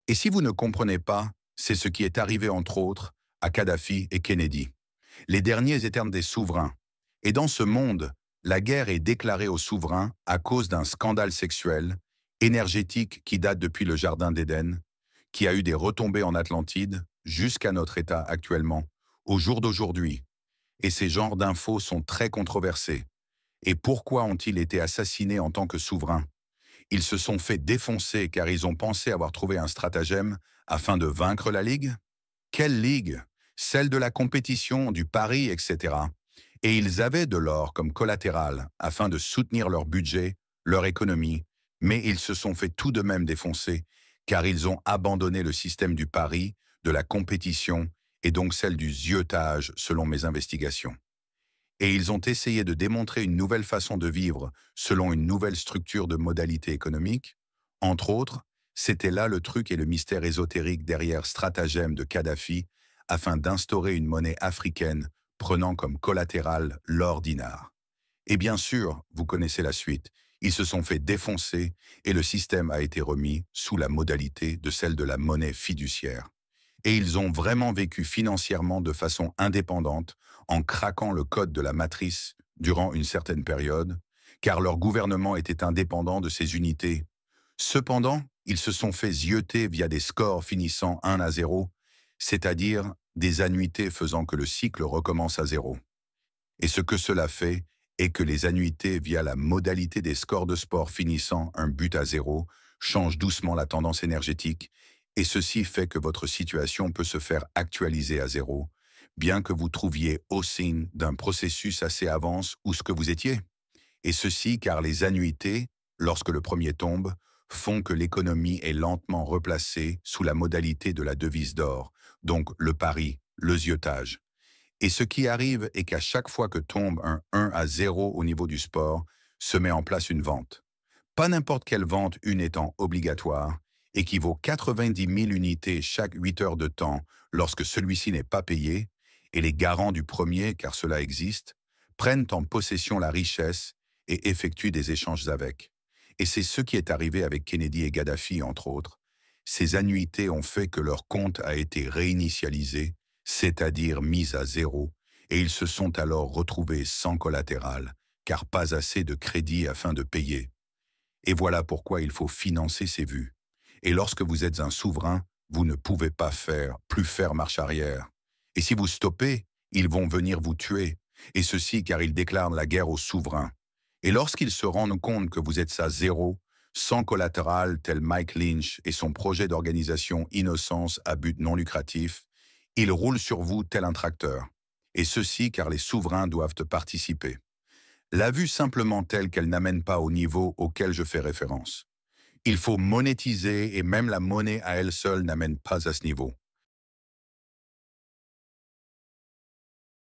Et si vous ne comprenez pas, c'est ce qui est arrivé entre autres à Kadhafi et Kennedy, les derniers éternes des souverains. Et dans ce monde, la guerre est déclarée aux souverains à cause d'un scandale sexuel, énergétique qui date depuis le Jardin d'Éden, qui a eu des retombées en Atlantide jusqu'à notre état actuellement, au jour d'aujourd'hui. Et ces genres d'infos sont très controversés. Et pourquoi ont-ils été assassinés en tant que souverains? Ils se sont fait défoncer car ils ont pensé avoir trouvé un stratagème afin de vaincre la Ligue? Quelle Ligue? Celle de la compétition, du pari, etc. Et ils avaient de l'or comme collatéral afin de soutenir leur budget, leur économie, mais ils se sont fait tout de même défoncer car ils ont abandonné le système du pari, de la compétition et donc celle du ziotage selon mes investigations. Et ils ont essayé de démontrer une nouvelle façon de vivre selon une nouvelle structure de modalités économiques. Entre autres, c'était là le truc et le mystère ésotérique derrière stratagème de Kadhafi afin d'instaurer une monnaie africaine prenant comme collatéral l'or dinar. Et bien sûr, vous connaissez la suite. Ils se sont fait défoncer et le système a été remis sous la modalité de celle de la monnaie fiduciaire. Et ils ont vraiment vécu financièrement de façon indépendante en craquant le code de la matrice durant une certaine période, car leur gouvernement était indépendant de ces unités. Cependant, ils se sont fait zioter via des scores finissant 1-0, c'est-à-dire des annuités faisant que le cycle recommence à zéro. Et ce que cela fait est que les annuités via la modalité des scores de sport finissant un but à zéro changent doucement la tendance énergétique et ceci fait que votre situation peut se faire actualiser à zéro, bien que vous trouviez au signe d'un processus assez avance où ce que vous étiez. Et ceci car les annuités, lorsque le premier tombe, font que l'économie est lentement replacée sous la modalité de la devise d'or, donc le pari, le ziotage. Et ce qui arrive est qu'à chaque fois que tombe un 1-0 au niveau du sport, se met en place une vente. Pas n'importe quelle vente, une étant obligatoire, équivaut 90 000 unités chaque 8 heures de temps lorsque celui-ci n'est pas payé, et les garants du premier, car cela existe, prennent en possession la richesse et effectuent des échanges avec. Et c'est ce qui est arrivé avec Kennedy et Gaddafi, entre autres. Ces annuités ont fait que leur compte a été réinitialisé, c'est-à-dire mis à zéro, et ils se sont alors retrouvés sans collatéral, car pas assez de crédit afin de payer. Et voilà pourquoi il faut financer ces vues. Et lorsque vous êtes un souverain, vous ne pouvez pas plus faire marche arrière. Et si vous stoppez, ils vont venir vous tuer, et ceci car ils déclarent la guerre aux souverains. Et lorsqu'ils se rendent compte que vous êtes à zéro, sans collatéral tel Mike Lynch et son projet d'organisation Innocence à but non lucratif, ils roulent sur vous tel un tracteur. Et ceci car les souverains doivent participer. La vue simplement telle qu'elle n'amène pas au niveau auquel je fais référence. Il faut monétiser et même la monnaie à elle seule n'amène pas à ce niveau.